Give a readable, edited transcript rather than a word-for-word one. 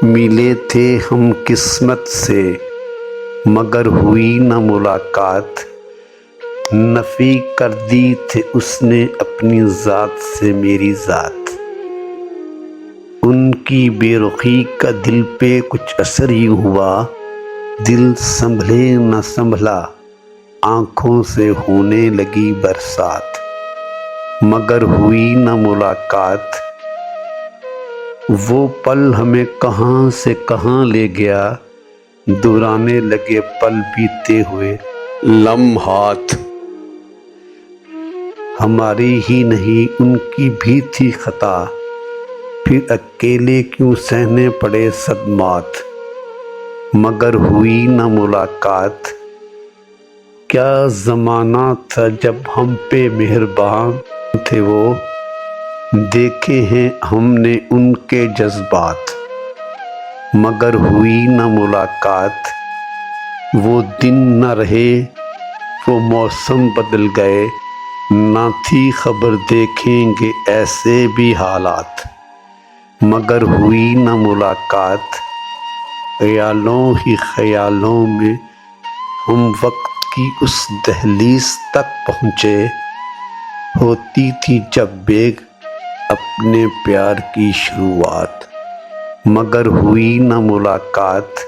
ملے تھے ہم قسمت سے مگر ہوئی نہ ملاقات، نفی کر دی تھی اس نے اپنی ذات سے میری ذات۔ ان کی بے رخی کا دل پہ کچھ اثر ہی ہوا، دل سنبھلے نہ سنبھلا، آنکھوں سے ہونے لگی برسات، مگر ہوئی نہ ملاقات۔ وہ پل ہمیں کہاں سے کہاں لے گیا، دہرانے لگے پل بیتے ہوئے لمحات۔ ہماری ہی نہیں ان کی بھی تھی خطا، پھر اکیلے کیوں سہنے پڑے صدمات، مگر ہوئی نہ ملاقات۔ کیا زمانہ تھا جب ہم پہ مہربان تھے وہ، دیکھے ہیں ہم نے ان کے جذبات، مگر ہوئی نہ ملاقات۔ وہ دن نہ رہے، وہ موسم بدل گئے، نہ تھی خبر دیکھیں گے ایسے بھی حالات، مگر ہوئی نہ ملاقات۔ خیالوں ہی خیالوں میں ہم وقت کی اس دہلیز تک پہنچے، ہوتی تھی جب بیگ اپنے پیار کی شروعات، مگر ہوئی نہ ملاقات۔